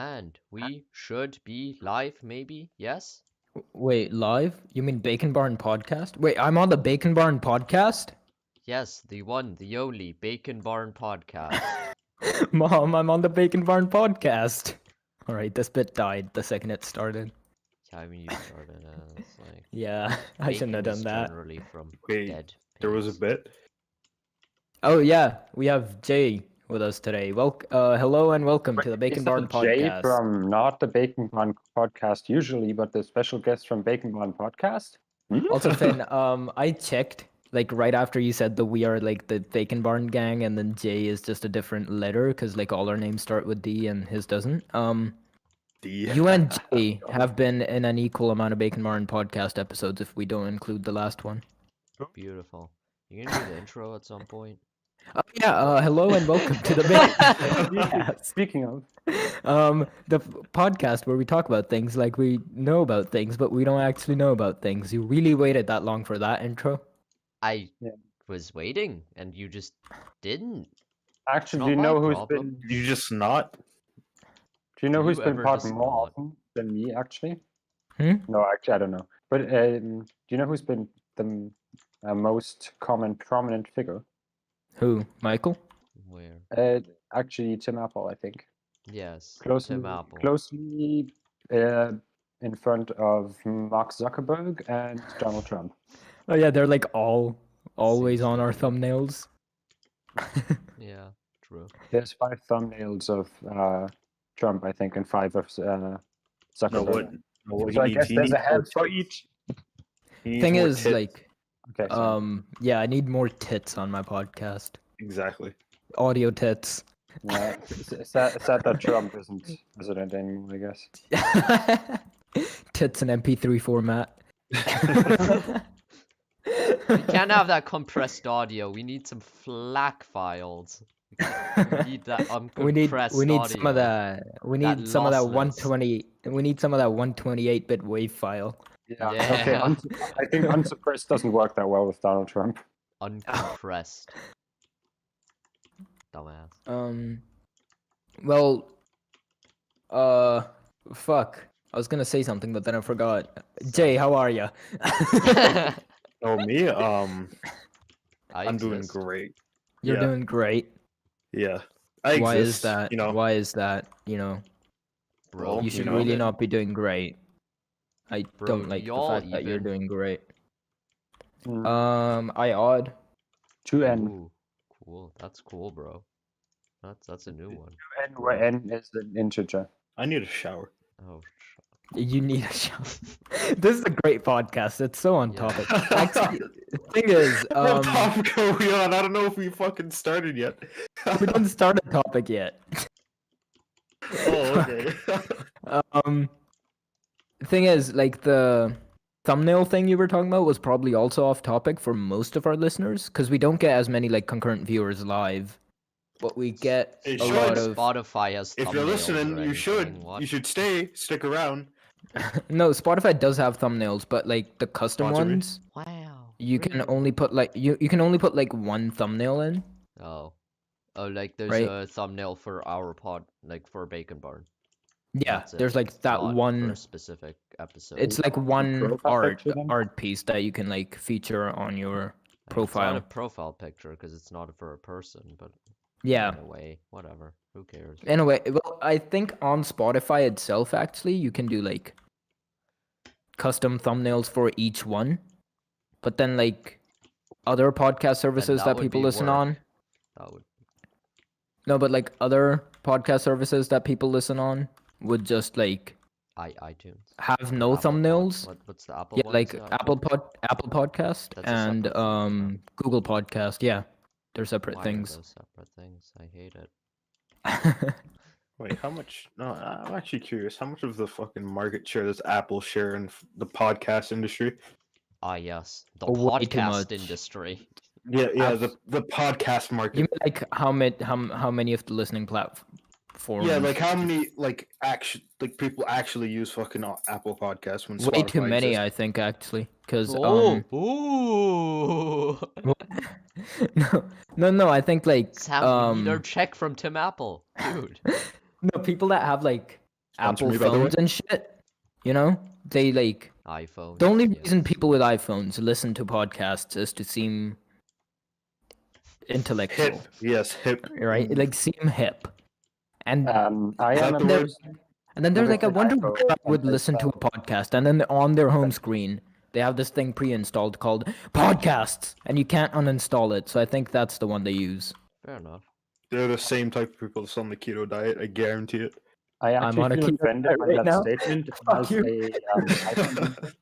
And we should be live, maybe? Yes? Wait, live? You mean Bacon Barn podcast? Wait, I'm on the Bacon Barn podcast? Yes, the one, the only Bacon Barn podcast. Mom, I'm on the Bacon Barn podcast. Alright, this bit died the second it started. Yeah, I mean, you started it's like Yeah, I shouldn't have bacon is done that. generally from Wait, dead there was a pigs. bit. Oh yeah, we have Jay with us today. Hello and welcome to the Bacon Barn Jay podcast. from not the Bacon Barn podcast usually, but the special guest from Bacon Barn podcast. Also, Finn, I checked like right after you said that we are like the Bacon Barn gang, and then Jay is just a different letter because like all our names start with D and his doesn't. You and Jay have been in an equal amount of Bacon Barn podcast episodes if we don't include the last one. Beautiful. You gonna do the intro at some point? Oh yeah, hello and welcome to the Bacon Speaking of, the podcast where we talk about things like we know about things, but we don't actually know about things. You really waited that long for that intro? I Yeah. was waiting, and you just didn't. actually, Not do you my know who's problem. been? You just not? Do you know Do who's you been ever part just more not? often than me? Actually, Hmm? no, actually, I don't know. But do you know who's been the most prominent figure? Who? Michael? Where? Actually, Tim Apple, I think. Yes, Closely, Tim Apple. closely in front of Mark Zuckerberg and Donald Trump. Oh yeah, they're like always Seems on our like it. thumbnails. Yeah, true. There's 5 thumbnails of Trump, I think, and 5 of No, Zuckerberg. what? No, what So I he guess needs, he there's a needs more handful tits. each. He needs Thing more is, tits. like, Okay, so yeah, I need more tits on my podcast. Exactly. Audio tits. yeah, it's sad that Trump isn't president anymore, I guess. Tits in MP3 format. We can't have that compressed audio. We need some FLAC files. We need that we need uncompressed some of audio. that. We That need some of that lossless. 120. We need some of that 128-bit wave file. Yeah. Okay. Yeah. I think unsuppressed doesn't work that well with Donald Trump. Uncompressed. Dumbass. Well, fuck. I was gonna say something, but then I forgot. Jay, how are you? Oh, me? I I'm doing exist. great. You're Yeah. doing great. Yeah. I Why exist, is that? You know, Why is that? You know, Bro, Well, you should know. really not be doing great. I Bro, don't do like the y'all fact that you're even? doing great. Mm, I odd. 2N. Ooh, cool. That's cool, bro. That's a new one. 2N where N is an integer. I need a shower. Oh, You need a show. This is a great podcast. It's so on Yeah. topic. Actually, the thing is, What topic are we on? I don't know if we fucking started yet. we didn't start a topic yet. Oh, okay. The thing is, like the thumbnail thing you were talking about was probably also off topic for most of our listeners because we don't get as many like concurrent viewers live, but we get It a should. lot of. Spotify has If you're thumbnails listening, or you should. anything. What? You should stick around. No, Spotify does have thumbnails, but like the custom Sponsor me. ones, Wow. you can really? only put like you can only put like one thumbnail in. Oh. Oh, like there's Right. a thumbnail for our pod, like for Bacon Barn. Yeah, That's it. there's like It's that not for one. a specific episode. It's like one profile picture then? art piece that you can like feature on your Like, It's profile. not a profile picture because it's not for a person, but Yeah. in a way, whatever. Who cares? Anyway, well, I think on Spotify itself, actually, you can do like custom thumbnails for each one. But then, like other podcast services that that would people be listen work. on, That would. no, but like other podcast services that people listen on would just like iTunes. have no Apple Pod- thumbnails. What's the Apple Yeah, ones? like Apple Podcast That's a and separate thing, no? Google Podcast. Yeah, they're separate Why are things. those separate things? I hate it. Wait, how much? No, I'm actually curious. How much of the fucking market share does Apple share in the podcast industry? Ah, yes, the Way too podcast much. industry. Yeah, I've- the podcast market. You mean like how many of the listening platforms? Yeah, like how many people actually use fucking Apple Podcasts when Way too Spotify many, exists? I think, actually, because Oh, ooh. no, I think like Sam, we need our check from Tim Apple, dude. no, people that have like Apple me, by the way. phones and shit. You know, they like iPhone. the only yes. reason people with iPhones listen to podcasts is to seem intellectual, Hip. Yes, hip. right? Like seem hip. And I Is am that a the word? person and then they're with like, I an wonder iPhone why I and would listen to a podcast. And then on their home screen, they have this thing pre-installed called podcasts, and you can't uninstall it. So I think that's the one they use. Fair enough. They're the same type of people that's on the keto diet. I guarantee it. I I'm on actually a feel keto offended diet by right that now. statement. Fuck As you. iPhone user.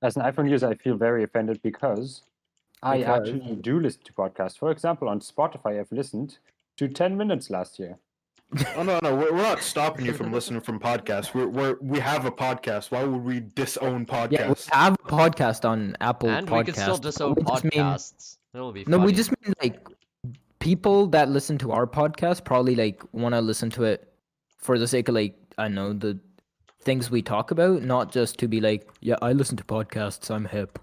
As an iPhone user, I feel very offended because I actually do listen to podcasts. For example, on Spotify, I've listened to 10 minutes last year. Oh no, we're not stopping you from listening from podcasts. We have a podcast. Why would we disown podcasts? Yeah, we have a podcast on Apple And Podcasts. we can still disown we just mean- podcasts. It'll be No, funny. we just mean like people that listen to our podcast probably like want to listen to it for the sake of like I know the things we talk about, not just to be like, yeah, I listen to podcasts, I'm hip.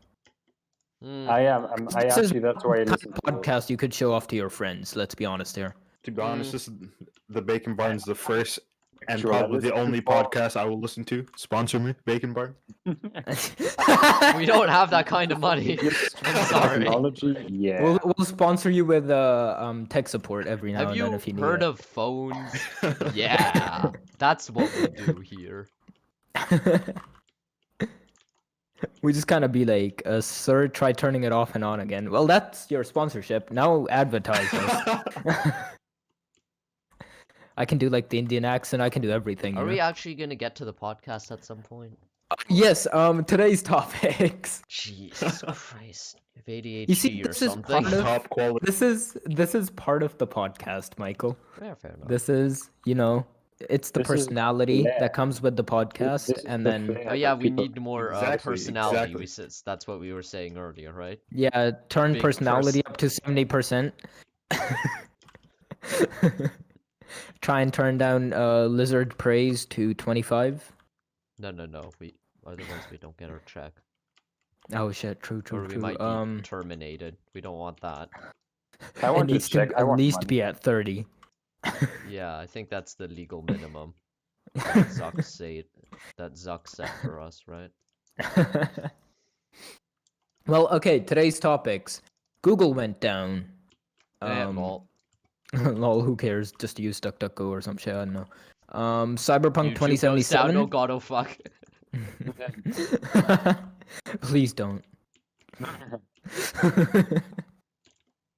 Hmm. I This is actually, that's why I kind listen of to it. podcast you could show off to your friends. Let's be honest here. To be honest, this is the Bacon Barn's the first and Sure, I probably the listen to only Paul. podcast I will listen to. Sponsor me, Bacon Barn. We don't have that kind of money. I'm sorry. Technology, yeah. We'll sponsor you with tech support every now Have and you then if you need heard it. of phones? Yeah. That's what we do here. We just kind of be like, sir, try turning it off and on again. Well, that's your sponsorship. Now advertise us. I can do like the Indian accent. I can do everything. Are you we know? actually gonna get to the podcast at some point? Yes. Today's topics. Jesus Christ. If ADHD You see, or this is something. part of- Top quality. This is part of the podcast, Michael. Yeah, fair enough. This is, it's the This is personality flair. that comes with the podcast, This is and the then flair Oh yeah, that we people- need more Exactly, personality. exactly. That's what we were saying earlier, right? yeah, turn Big personality up to 70%. Try and turn down lizard praise to 25. No. Otherwise we don't get our check. Oh shit, true. Or we might be terminated. We don't want that. I It want to needs check. to I at want least money. be at 30. Yeah, I think that's the legal minimum. That Zuck set for us, right? Well, okay, today's topics. Google went down. Lol. Lol, who cares? Just use DuckDuckGo or some shit, I don't know. Cyberpunk YouTube goes down, 2077. no god, oh fuck. Please don't.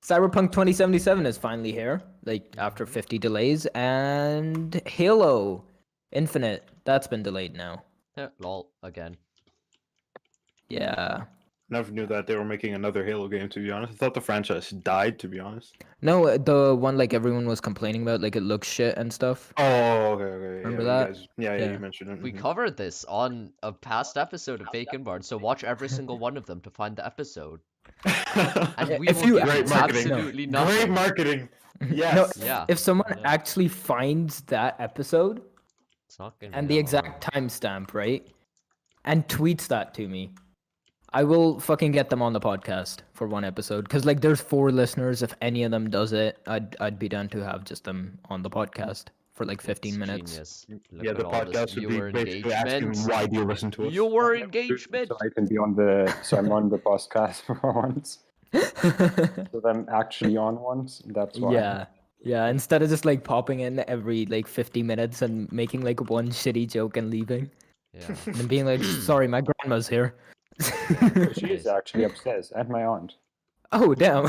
Cyberpunk 2077 is finally here, like after 50 delays, and Halo Infinite, that's been delayed now. Lol, again. Yeah. Never knew that they were making another Halo game, to be honest. I thought the franchise died, to be honest. No, the one like everyone was complaining about, like it looks shit and stuff. Oh, okay. Remember yeah, that? You guys, yeah, Yeah. you mentioned it. We mhm. covered this on a past episode of Bacon Barn, so watch every single one of them to find the episode. And we If will you- give Great you marketing. absolutely Great nothing. marketing. No, Yes. Yeah. If someone Yeah. actually finds that episode It's not gonna and be the that hard. exact timestamp, right? And tweets that to me, I will fucking get them on the podcast for one episode. Cause like there's 4 listeners. If any of them does it, I'd be down to have just them on the podcast for like 15 It's minutes. Genius. Look Yeah, at the all this podcast would be viewer basically asking, engagement. why do you listen to us? Viewer So engagement. I can be on so I'm on the podcast for once. So I'm actually on once. That's why. Yeah. Yeah, instead of just like popping in every like 50 minutes and making like one shitty joke and leaving. Yeah. And then being like, sorry, my grandma's here. She is actually upstairs, and my aunt. Oh, damn.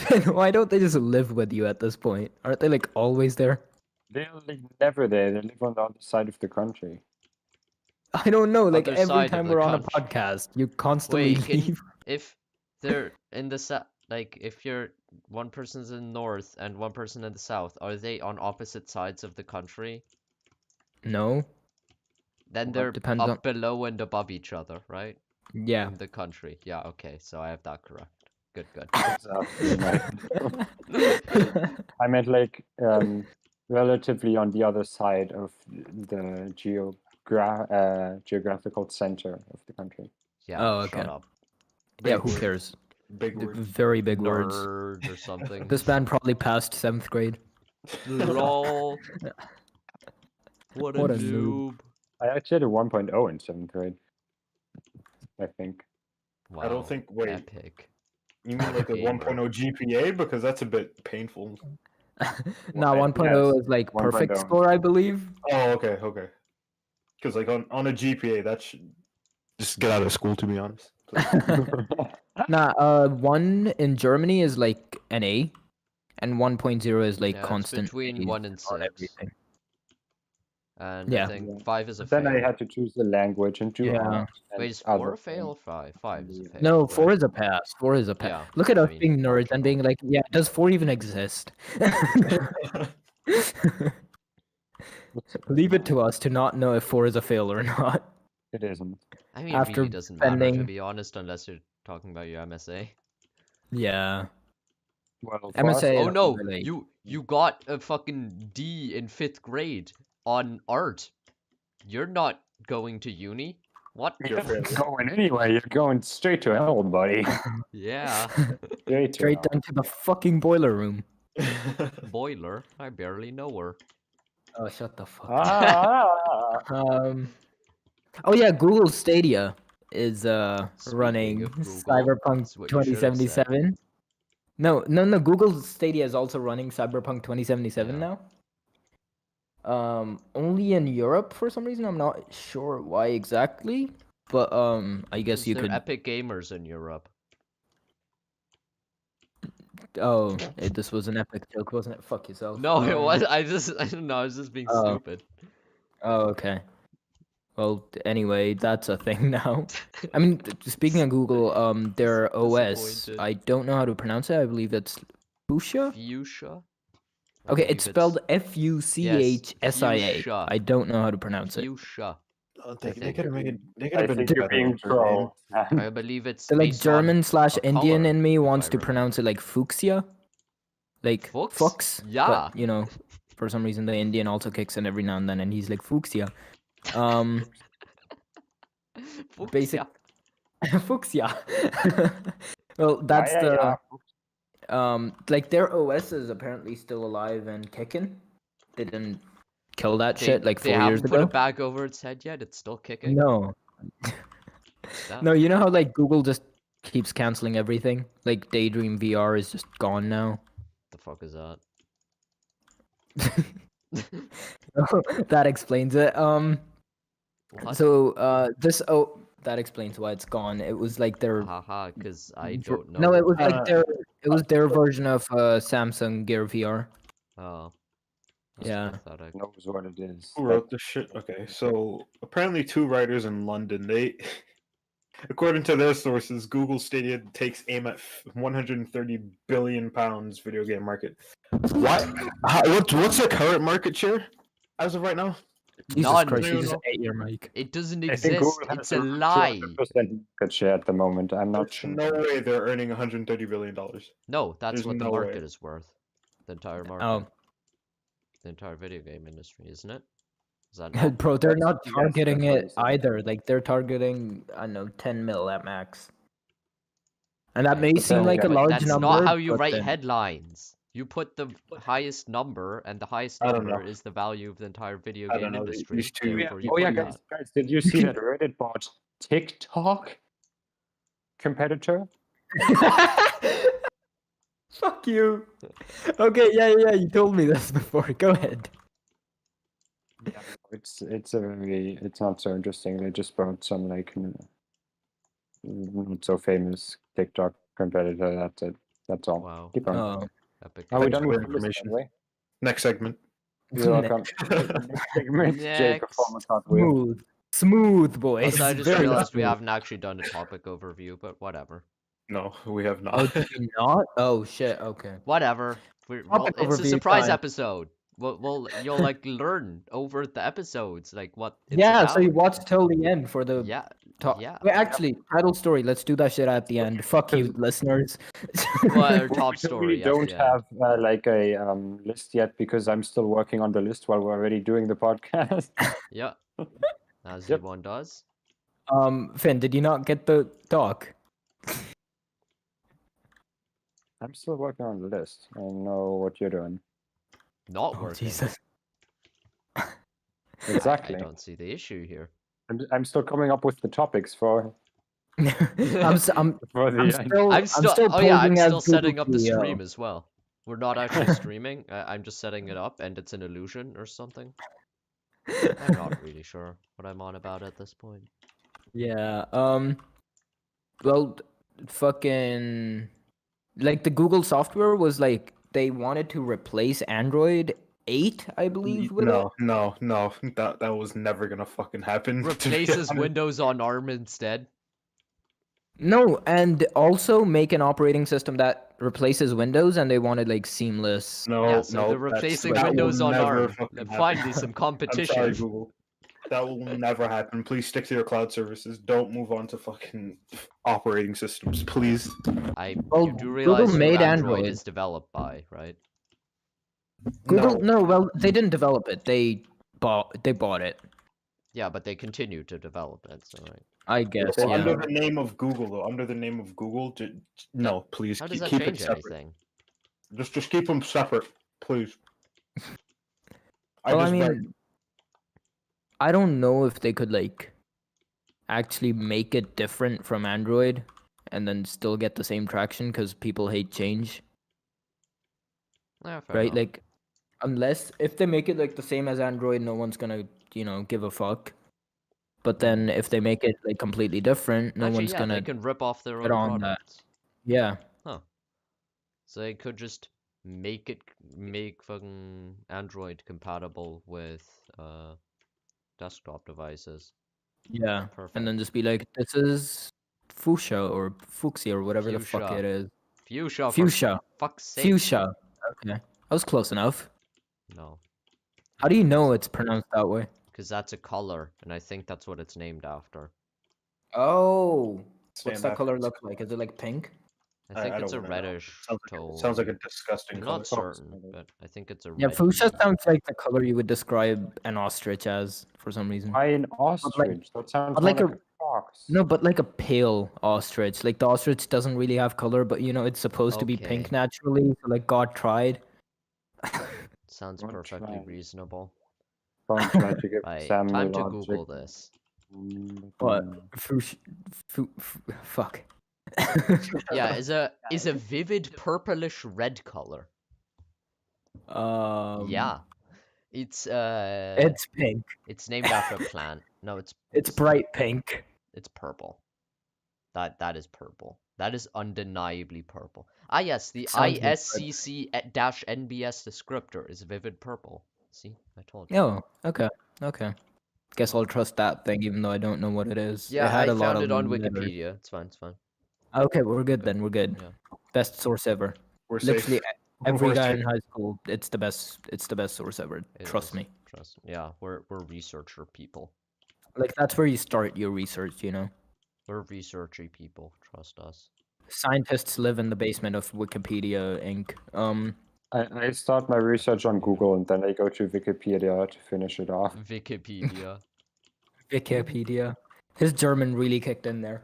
Then why don't they just live with you at this point? Aren't they like always there? They're never there. They live on the other side of the country. I don't know. Like Other every side of time the we're on a country. podcast, you constantly Wait, can- leave. If they're in the like if you're one person's in the north and one person in the south, are they on opposite sides of the country? No. Then Well, they're depends up on- below and above each other, right? Yeah. In the country. Yeah, okay, so I have that correct. Good. Exactly. I meant like relatively on the other side of the geographical center of the country. Yeah, Oh, shut okay. up. Yeah, Big who word. cares? Big word. Very big words. Nerd or something. This man probably passed 7th grade. Lol. What What a a noob. noob. I actually had a 1.0 in 7th grade. I think. Wow. I don't think. Wait, Epic. you mean like a Gamer. 1.0 GPA? Because that's a bit painful. Nah, 1.0 is like perfect 1.0. score, I believe. Oh, okay, okay. Because like on a GPA, that should just get out of school. To be honest. Nah, 1 in Germany is like an A, and 1.0 is like Yeah, it's constant between A's 1 and on 6. everything. And I Yeah. think Yeah. 5 is a Then I fail. had to choose the language and do Yeah. art. Wait, And is 4 other a fail or things. 5? 5 is a fail. No, right? 4 is a pass. 4 is a pass. Yeah, Look at I us mean, being nerds and being like, yeah, does 4 even exist? Leave it to us to not know if 4 is a fail or not. It isn't. I mean, it After really doesn't matter, to spending, be honest, unless you're talking about your MSA. yeah. Well, MSA Oh is no, really, you got a fucking D in 5th grade on art. You're not going to uni? What? You're going anyway. You're going straight to hell, buddy. Yeah. Straight to straight hell. down to the fucking boiler room. Boiler? I barely know her. Oh, shut the fuck up. Ah, Oh yeah, Google Stadia is Speaking running of Google, Cyberpunk that's what you should have said. 2077. No, Google Stadia is also running Cyberpunk 2077 Yeah. now. Only in Europe for some reason. I'm not sure why exactly, but I guess Because you they're could. epic gamers in Europe. Oh, this was an epic joke, wasn't it? Fuck yourself. No, it was. I don't know. I was just being Oh. stupid. Oh, okay. Well, anyway, that's a thing now. I mean, speaking of Google, their OS, Disappointed. I don't know how to pronounce it. I believe it's Fuchsia. Fuchsia? I Okay, believe it's spelled Fuchsia. Fuchsia. I don't know how to pronounce it. Fuchsia. They think. could have made it. They could I have been think you're better being with their name. trolled. I believe it's The like based on German slash a Indian color, in me if wants I to pronounce it remember. like Fuchsia, like Fuchs? Fox. Yeah. But you know, for some reason the Indian also kicks in every now and then, and he's like Fuchsia. Basic Fuchsia. Fuchsia. Well, that's the like their OS is apparently still alive and kicking. They didn't kill that shit like 4 They years haven't put ago. a bag over its head yet. It's still kicking. No. That- No, you know how like Google just keeps canceling everything? Like Daydream VR is just gone now. The fuck is that? That explains it. What? So that explains why it's gone. It was like their Haha, because I don't know. No, it was like their version of Samsung Gear VR. Oh. That's Yeah. pathetic. Knows what it is. Who wrote this shit? Okay, so apparently 2 writers in London, they, according to their sources, Google Stadia takes aim at 130 billion pounds video game market. Why? What's the current market share as of right now? Jesus None. Christ, you No, just no. ate your mic. It doesn't I think exist. Google It's has a lie. 200% market share at the moment. I'm not There's sure. no way they're earning 130 billion dollars. No, that's There's what the no market way. is worth. The entire market. Oh, The entire video game industry, isn't it? Is that not? bro, they're not Yes, targeting that's what it he said. either. Like they're targeting, I don't know, 10 mil at max. And that may But seem then like a again, large That's number. not how you but write then- headlines. You put the highest number, and the highest I don't number know. is the value of the entire video I don't game know, industry. these two- Therefore, you Oh yeah, put guys, that. guys, did you see that Reddit bought TikTok competitor? Fuck you. Okay, yeah, you told me this before. Go ahead. Yeah, it's not so interesting. They just bought some like not so famous TikTok competitor. That's it. That's all. Wow. Keep on. Oh, Epic. Are we Thanks done for with the the list, by information. the way? Next segment. You're welcome. Next segment, Jay, performance Hot Wheel. smooth, boys. Also, I just Very realized we smooth. haven't actually done a topic overview, but whatever. No, we have not. Oh, did we not? Oh shit. Okay. Whatever. Topic It's a overview surprise time. episode. You'll like learn over the episodes like what it's Yeah, about. so you watch till the end for the Yeah. talk. Yeah. Wait, actually, title story. Let's do that shit at the end. Fuck you, listeners. Well, We top story. at don't the end. have like a list yet because I'm still working on the list while we're already doing the podcast. Yeah. As Yep. one does. Finn, did you not get the talk? I'm still working on the list. I know what you're doing. Not Oh, working. Jesus. Exactly. I don't see the issue here. I'm still coming up with the topics for I'm for I'm the. still I'm still oh yeah, I'm posing as still setting Google up the CEO. stream as well. We're not actually streaming. I'm just setting it up, and it's an illusion or something. I'm not really sure what I'm on about at this point. Yeah. Well, fucking like the Google software was like they wanted to replace Android 8, I believe, with it. No. That was never gonna fucking happen. to be Replaces honest. Windows on ARM instead. No, and also make an operating system that replaces Windows, and they wanted like seamless. No, Yeah, so no, they're that's- replacing that will Windows on never ARM. fucking Finally, happen. some I'm competition. sorry, Google. That will never happen. Please stick to your cloud services. Don't move on to fucking operating systems, please. Well, You do Google realize who made Android Android. is developed by, right? Google, No. no, well, they didn't develop it. They bought it. Yeah, but they continue to develop it, so right. I guess, Well, yeah. under the name of Google, though. Under the name of Google, no, please How does that keep it change separate. anything? Just keep them separate, please. Well, I just beg. mean, I don't know if they could like actually make it different from Android and then still get the same traction because people hate change, Yeah, fair right? enough. Like, unless if they make it like the same as Android, no one's gonna, give a fuck. But then if they make it like completely different, no Actually, one's yeah, gonna they can rip off their get own on that. products. Yeah. So they could just make fucking Android compatible with desktop devices. Yeah. Perfect. And then just be like, this is Fuchsia or Fuchsia or whatever the fuck Fuchsia. it is. Fuchsia. Fuchsia. For fuck's sake. Fuchsia. Okay. I was close enough. No, How do you know it's pronounced that way? because that's a color, and I think that's what it's named after. Oh. What's Stand that back. color look like? Is it like pink? I think I it's a don't wanna know. reddish Sounds like tone. a disgusting I'm color. not certain, but I think it's a Yeah, red. fuchsia hue. sounds like the color you would describe an ostrich as for some reason. Why an ostrich? That sounds but more like like a- a fox. No, but like a pale ostrich. Like the ostrich doesn't really have color, but it's supposed to be Okay. pink naturally. So like God tried. Sounds Don't perfectly try. reasonable. Don't try to give Right, Sam time the to logic. Google this. What? Fuck. Yeah, is a vivid purplish red color. Yeah. It's It's pink. it's named after a plant. No, It's bright pink. it's purple. That is purple. That is undeniably purple. Ah yes, the Sounds like red. ISCC-NBS descriptor is vivid purple. See, I told you. Oh, okay. Guess I'll trust that thing, even though I don't know what it is. Yeah, it had I a lot found of it on letters. Wikipedia. It's fine. Okay, we're good then. We're good. Yeah. Best source ever. We're Literally safe. every We're guy safe. in high school. It's the best. It's the best source ever. It Trust is. me. Yeah, we're researcher people. Like that's where you start your research. We're researchy people. Trust us. Scientists live in the basement of Wikipedia Inc. I start my research on Google and then I go to Wikipedia to finish it off. Wikipedia. Wikipedia. His German really kicked in there.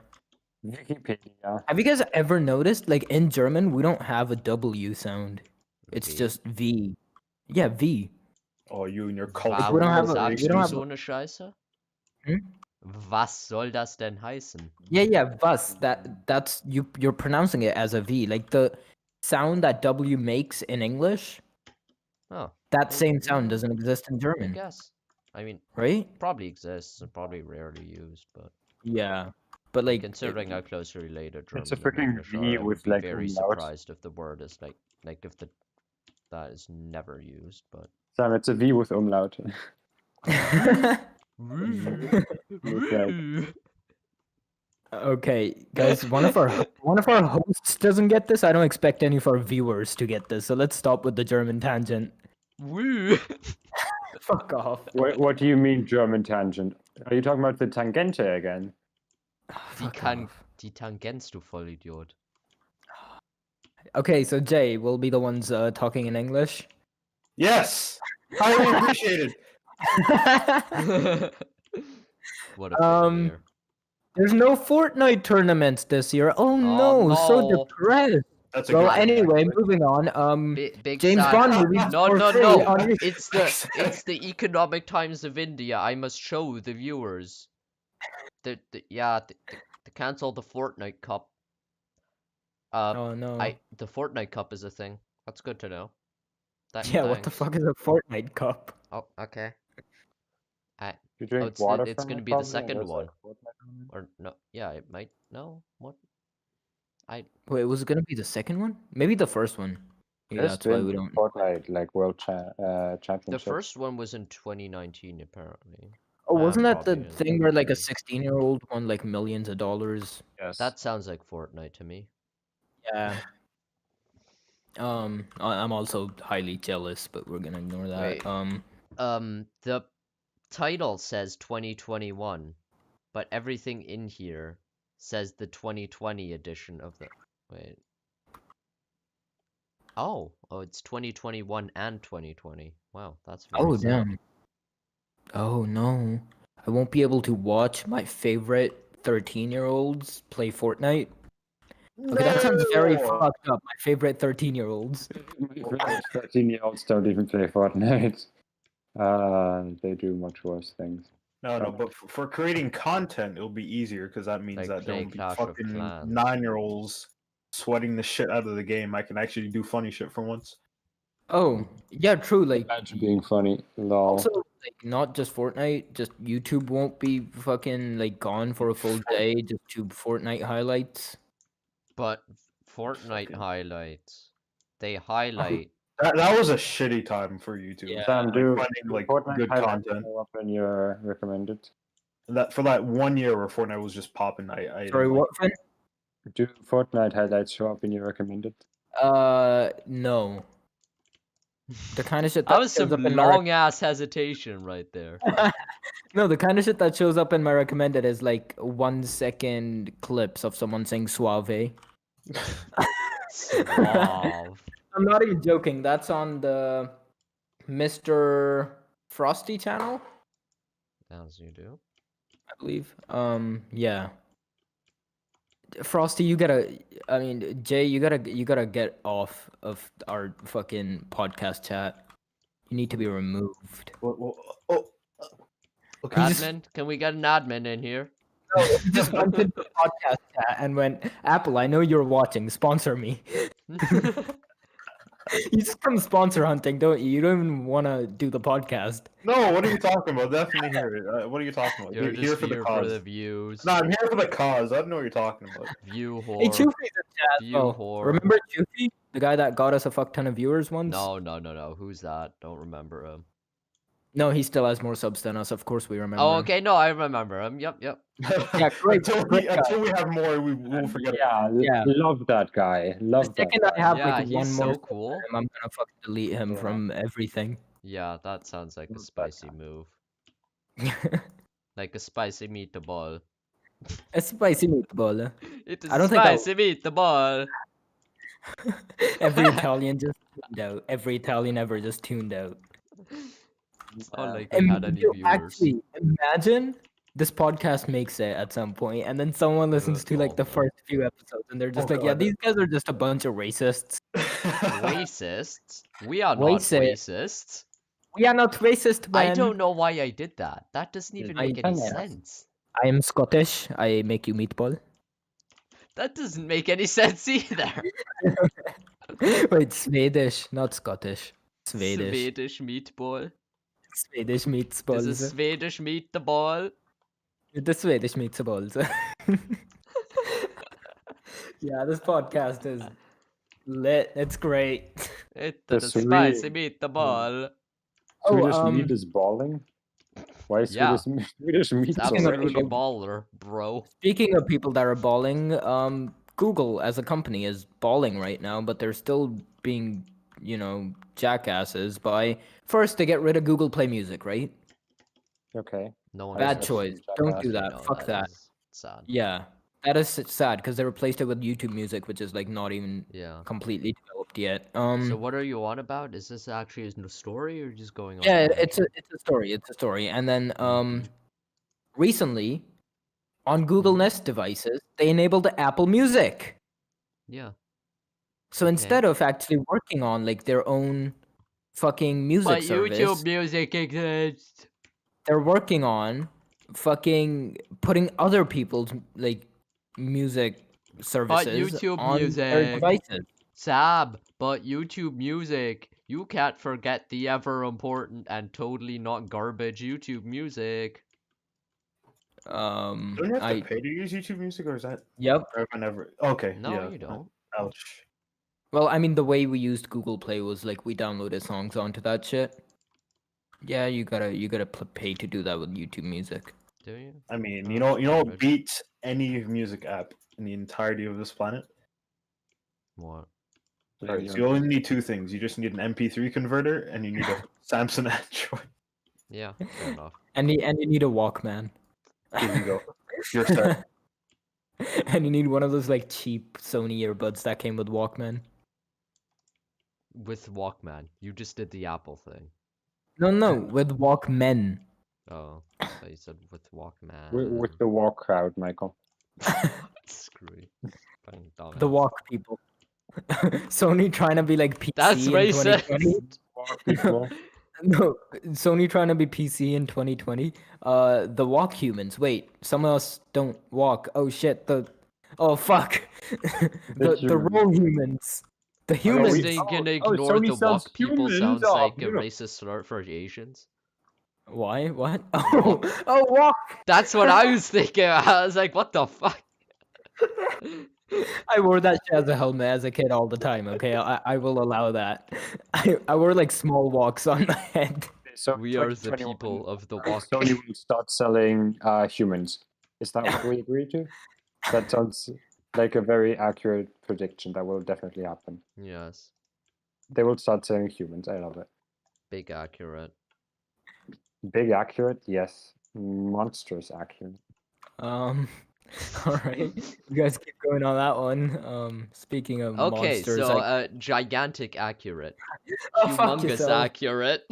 Wikipedia. Have you guys ever noticed, like in German, we don't have a W sound. It's V. just V. Yeah, V. Oh, you and your Was culture. we don't have a- sagst we don't du have so eine Scheiße? Hmm? Was soll das denn heißen? Yeah, was. That's you're pronouncing it as a V. Like the sound that W makes in English, Oh, that same yeah. sound doesn't exist in I German, guess. I mean, right? probably exists and probably rarely used, but Yeah. But like considering how closely related German It's a and freaking English V are, I would with, be like, very umlaut. surprised if the word is like if that is never used, but Sam, it's a V with umlaut. Okay, guys, one of our hosts doesn't get this. I don't expect any of our viewers to get this. So let's stop with the German tangent. Woo. Fuck off. What do you mean German tangent? Are you talking about the Tangente again? Die Tangenz, du Vollidiot. Okay, so Jay will be the ones talking in English. Yes, highly appreciated. What a funny year. There's no Fortnite tournaments this year. Oh no, so no. depressed. That's a Well, good thing, anyway, actually. moving on. Big James sad. Bond movies No, for no, free no. on It's the Economic Times of India. I must show the viewers. The cancel the Fortnite Cup. Oh no. The Fortnite Cup is a thing. That's good to know. Yeah, what the Thanks. fuck is a Fortnite cup? Oh, okay. You drink it's water it's from gonna it, be the probably, and second there's like one. Fortnite on it. Or no, yeah, it might. No, what? Wait, was it gonna be the second one? Maybe the first one. Maybe There's that's why we been don't. Fortnite like World The Championship. first one was in 2019, apparently. Oh, wasn't that the Probably thing where like a in 16-year-old won like millions of dollars? Yes. That sounds like Fortnite to me. Yeah. I'm also highly jealous, but we're gonna ignore that. Wait. The title says 2021, but everything in here says the 2020 edition of the. Wait. Oh, it's 2021 and 2020. Wow, that's very Oh sad. damn. Oh no. I won't be able to watch my favorite 13-year-olds play Fortnite. Okay, that sounds very No! fucked up. My favorite 13-year-olds. 13-year-olds don't even play Fortnite. They do much worse things. No, but for creating content, it'll be easier because that means Like that there play won't be Clash of fucking Clans. 9-year-olds sweating the shit out of the game. I can actually do funny shit for once. Oh, yeah, true. Like, Imagine being funny. Lol. also, like, not just Fortnite, just YouTube won't be fucking, like, gone for a full day, just to Fortnite highlights. But Fortnite highlights. They highlight. That was a shitty time for YouTube. Yeah. Sam, Like, do finding like Fortnite good highlights content. show up in your recommended? That for that 1 year where Fortnite was just popping, I Sorry, didn't like what, Finn? Do Fortnite highlights show up in your recommended? No. The kind of shit That that was shows some up in my long ass hesitation right there. No, the kind of shit that shows up in my recommended is like 1 second clips of someone saying suave. Suave. I'm not even joking. That's on the Mr. Frosty channel, As you do. I believe. Yeah. Frosty, I mean, Jay, you gotta get off of our fucking podcast chat. You need to be removed. oh, okay. He just- Admin? Can we get an admin in here? He just went into the podcast chat and went, Apple, I know you're watching. Sponsor me. You just come sponsor hunting, don't you? You don't even want to do the podcast. No, what are you talking about? Definitely hear it. What are you talking about? You're Here just for the here cause. for the views. No, I'm here for the cause. I don't know what you're talking about. View whore. Hey, Chufi's in chat. View Oh, whore. remember Chufi? The guy that got us a fuck ton of viewers once? No. Who's that? Don't remember him. No, he still has more subs than us. Of course we remember Oh, him. okay. No, I remember him. Yep. Yeah, great. until we have more, we'll forget. Yeah. Love that guy. The Love that second I guy. have Yeah, like one he's more so sub cool. to him, I'm gonna fucking delete him Yeah. from everything. Yeah, that sounds like a Love that spicy guy. move. Like a spicy meatball. A spicy meatball. It is I don't think I'll- spicy meatball. Every Italian just tuned out. Every Italian ever just tuned out. It's not like we had any viewers. Actually, imagine this podcast makes it at some point, and then someone listens to like the no. first few episodes, and they're just Oh, like, "Yeah, God. these guys are just a bunch of racists." Racists? We are not Racist. racist. We are not racist, man. I don't know why I did that. That doesn't even I make any don't know. sense. I am Scottish. I make you meatball. That doesn't make any sense either. Wait, Swedish, not Scottish. Swedish. Swedish meatball. Swedish Is a meatballs. Swedish meatball. The Swedish meatballs. Yeah, this podcast is lit. It's great. It's The the spicy Swede- meatball. Swedish Oh, meat is balling. Why is Yeah. Swedish meat It's so absolutely Speaking of- baller, bro. Speaking of people that are balling, Google as a company is balling right now, but they're still being, jackasses by first to get rid of Google Play Music, right? Okay. No one Bad is- choice. jackass. Don't do that. No, Fuck that. is sad. Yeah, that is sad because they replaced it with YouTube Music, which is like not even Yeah. completely developed yet. So what are you on about? Is this actually a story or just going on? Yeah, a it's a story. It's a story. And then recently on Google Nest devices, they enabled Apple Music. Yeah. So instead of actually working on like their own fucking music service, Music exists. they're working on fucking putting other people's like music services YouTube on their music. devices. Sab, but YouTube Music. You can't forget the ever important and totally not garbage YouTube Music. Don't you have to I pay to use YouTube Music, or is that yep. whenever? Okay, No, yeah. you don't. Ouch. Well, I mean, the way we used Google Play was like we downloaded songs onto that shit. Yeah, you gotta pay to do that with YouTube Music. Do you? I mean, Oh, you know what garbage. beats any music app in the entirety of this planet? What? Sorry, So you only need two things. You just need an MP3 converter, and you need a Samsung Android. Yeah, fair enough. And you need a Walkman. Here you go. You're set. And you need one of those like cheap Sony earbuds that came with Walkman. With Walkman. You just did the Apple thing. No, with Walkmen. Oh, I thought you said with Walkman. With the walk crowd, Michael. Screw you. Fucking dumbass. The Walk people. Sony trying to be like PC That's in 2020. racist. Walk people. No, Sony trying to be PC in 2020. The Walk humans. Wait, some of us don't walk. Oh shit. Oh fuck. the humans. real humans. The Are you humans. saying gonna Oh, ignore Sony the sells Walk people humans? sounds Oh, like a beautiful. racist slur for Asians? Why? What? Oh, Walk. That's what I was thinking. I was like, what the fuck? I wore that shit as a helmet as a kid all the time. Okay, I will allow that. I wore like small walks on my head. So We are the 2021, people of the Walk. Sony will start selling humans. Is that what we agree to? That sounds like a very accurate prediction. That will definitely happen. Yes. They will start selling humans. I love it. Big accurate. Big accurate, yes. Monstrous accurate. All right, you guys keep going on that one. Speaking of Okay, monsters, so gigantic accurate. oh, fuck Humongous yourself. accurate.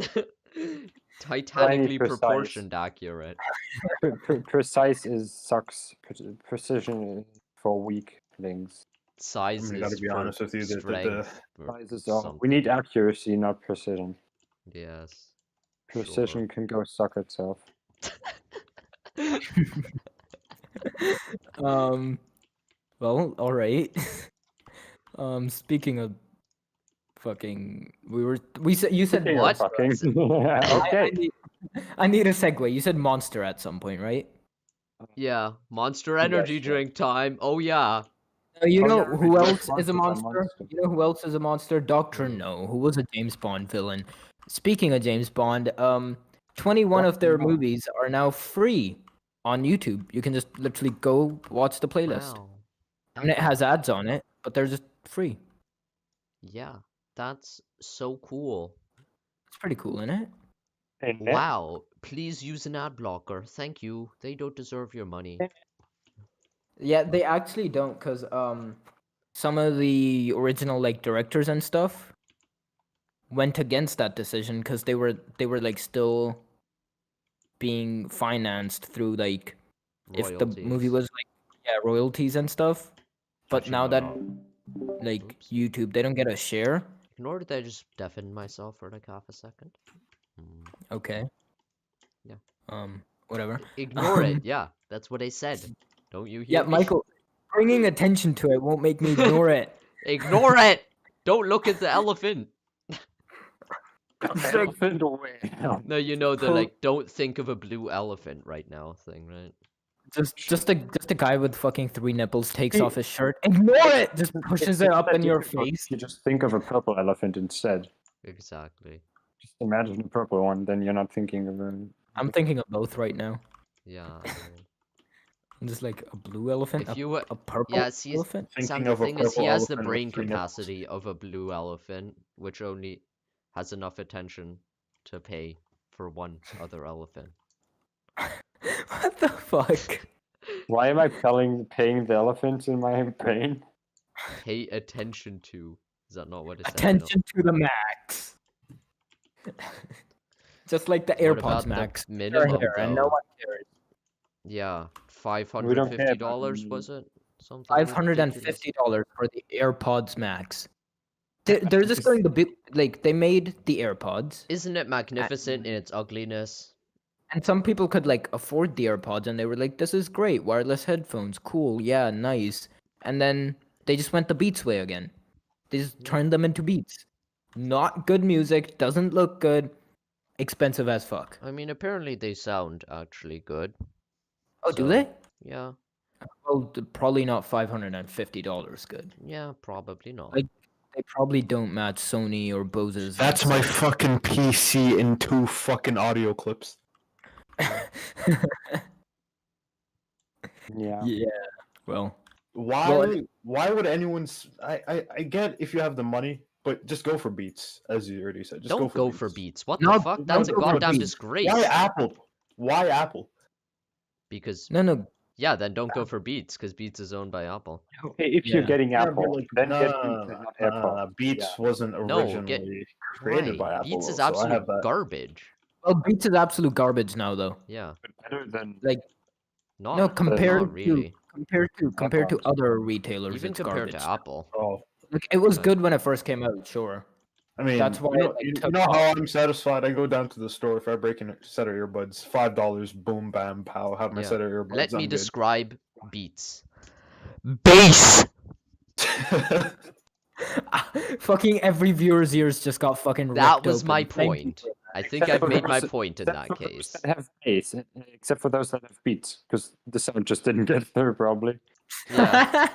Titanically precise. proportioned accurate. Precise sucks. Precision for weaklings. Size I is gotta be for honest with you. strength. or Size is all. We something. need accuracy, not precision. Yes. Precision can go suck itself. Well, all right. Speaking of fucking, you said Speaking of What? fucking. I Okay. need a segue. You said Monster at some point, right? Yeah, Monster Energy Yes, drink time. Oh yeah. You Oh, know yeah, who right, else is a Monster's a monster? monster. You know who else is a monster? Doctor No, who was a James Bond villain. Speaking of James Bond, 21 of their Dr. No. movies are now free on YouTube. You can just literally go watch the playlist. Wow. I mean, it has ads on it, but they're just free. Yeah, that's so cool. It's pretty cool, isn't it? And then- Wow. Please use an ad blocker. Thank you. They don't deserve your money. Yeah, they actually don't, cause some of the original like directors and stuff went against that decision because they were like still being financed through like if the movie Royalties. was like royalties and stuff. But Actually, now no, that no. like Oops. YouTube, they don't get a share. Ignore that I just deafened myself for like half a second. Okay. Yeah. Whatever. Ignore it. Yeah, that's what I said. Don't you hear Yeah, me? Michael, bringing attention to it won't make me ignore it. Ignore it. Don't look at the elephant. Elephant away. No, you know the like don't think of a blue elephant right now thing, right? Just a guy with fucking 3 nipples takes off his shirt. Ignore it. Just pushes it up in your face. You just think of a purple elephant instead. Exactly. Just imagine a purple one, then you're not thinking of a. I'm thinking of both right now. Yeah. I mean, I'm just like a blue elephant, if you a purple yeah, see, elephant. Sam, Thinking the of a thing is, he purple has the elephant with brain 3 nipples. capacity of a blue elephant, which only has enough attention to pay for one other elephant. What the fuck? Why am I paying the elephant in my brain? Pay attention to. Is that not what it says? Attention to the max. Just like the What AirPods about the Max. They're minimum, here and no though? one cares. Yeah, We don't care about $550 the- was it? Something ridiculous. $550 for the AirPods Max. They're just going to be like they made the AirPods, Isn't it magnificent in its ugliness? and some people could like afford the AirPods, and they were like, "This is great, wireless headphones, cool, yeah, nice." And then they just went the Beats way again. They just turned them into Beats. Not good music, doesn't look good, expensive as fuck. I mean, apparently they sound actually good. Oh, do So, they? Yeah, Well, probably not $550 good. yeah, probably not. Like, they probably don't match Sony or Bose's. That's my fucking PC in 2 fucking audio clips. Yeah. Yeah. Well, Why would anyone's I get if you have the money, but just go for Beats, as you already said. Just Don't go go for for Beats. Beats. What No, the fuck? That's a don't go for goddamn Beats. disgrace. Why Apple? Why Apple? Because no. yeah, then don't go for Beats because Beats is owned by Apple. Okay, if you're Yeah. getting Yeah, Apple, but like, then get Beats and not AirPods. Beats wasn't No, originally created Why? by Apple. Beats is though, so I absolute have that. garbage. Well, Beats is absolute garbage now, though. Yeah, But better than Like, not no, compared not really. compared to AirPods. other retailers, Even it's compared garbage. to Apple. Oh, Like, it was But- good when it first came out, sure. I mean, That's why you know, it, like, you took know off. how I'm satisfied. I go down to the store if I break a set of earbuds, $5, boom, bam, pow. Have my Yeah. set of earbuds. Let me I'm good. describe Beats. Bass. Fucking every viewer's ears just got fucking That ripped was open. my Thank you point. for I think Except I've for made my those- point in except that for those case. that have bass, except for those that have Beats, because the sound just didn't get through probably. Yeah.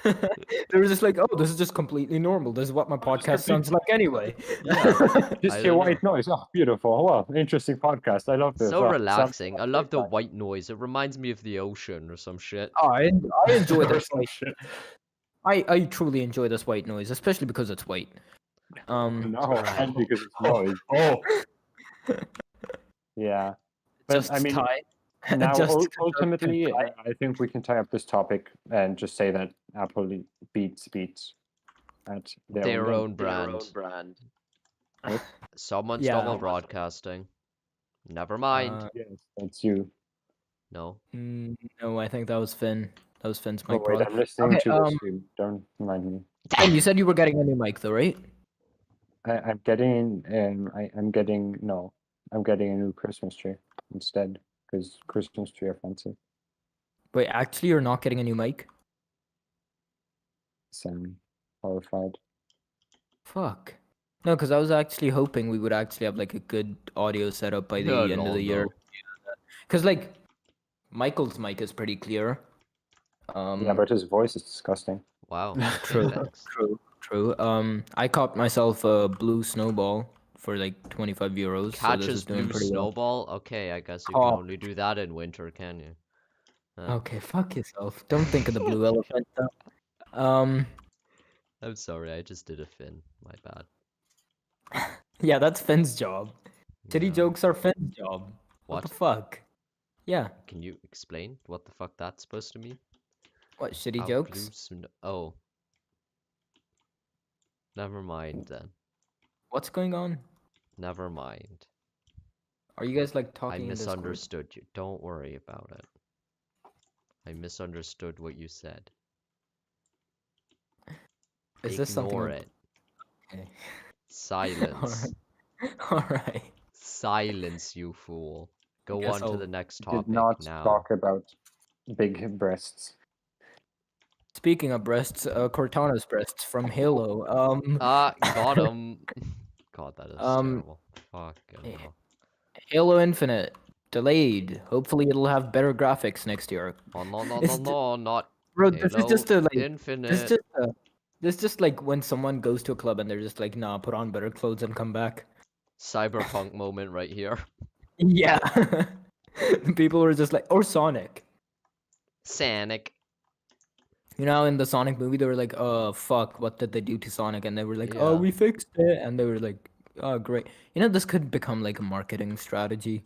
They were just like, oh, this is just completely normal. This is what my podcast sounds like anyway. Yeah. Just I hear don't white noise. Oh, beautiful. Wow, interesting podcast. I love this. So Oh, sounds relaxing. I love the like- white noise. It reminds me of the ocean or some shit. Oh, I enjoy Or this some white. shit. I truly enjoy this white noise, especially because it's white. No, and because it's noise. Oh, Yeah. But Just I mean, tie. now just ultimately, tie. I think we can tie up this topic and just say that Apple beats at Their own own brand. Someone's Yeah. double broadcasting. Never mind. game. Yes, that's you. No. No, I think that was Finn. That was Finn's Oh mic. wait, probably. I'm listening Okay, to the stream. Don't remind me. Finn, you said you were getting a new mic, though, right? I'm getting I'm getting a new Christmas tree instead because Christmas tree are fancy. Wait, actually, you're not getting a new mic? So I'm horrified. Fuck. No, because I was actually hoping we would actually have like a good audio setup by the end of the year. Because like, Michael's mic is pretty clear. Yeah, but his voice is disgusting. Wow. True. Thanks. True. I caught myself a blue snowball for like 25 euros. So this Catches is doing blue pretty well. snowball? Okay, I guess you Oh. can only do that in winter, can you? Okay, fuck yourself. Don't think of the blue elephant. Though. I'm sorry, I just did a fin. My bad. Yeah, that's Finn's job. Titty Yeah. jokes are Finn's job. What the What? fuck? Yeah. Can you explain what the fuck that's supposed to mean? What shitty How jokes? blue oh. Never mind then. What's going on? Never mind. Are you guys like I talking in Discord? misunderstood you. Don't worry about it. I misunderstood what you said. Is this something? Ignore it. Okay. Silence. Alright. Silence, you fool. Go Guess on to I'll- the next Did topic not now. talk about big breasts. Speaking of breasts, Cortana's breasts from Halo. Ah, got him. God, that is Um, terrible. Fucking eh, hell. Halo Infinite delayed. Hopefully, it'll have better graphics next year. Oh no no no It's no, not Bro, this is Halo just a like. Infinite. This just like when someone goes to a club and they're just like, nah, put on better clothes and come back. Cyberpunk moment right here. Yeah. People were just like, or Sonic. Sonic. You know, in the Sonic movie, they were like, "Oh fuck, what did they do to Sonic?" And they were like, "Oh, Yeah. we fixed it." And they were like, "Oh, great." You know, this could become like a marketing strategy.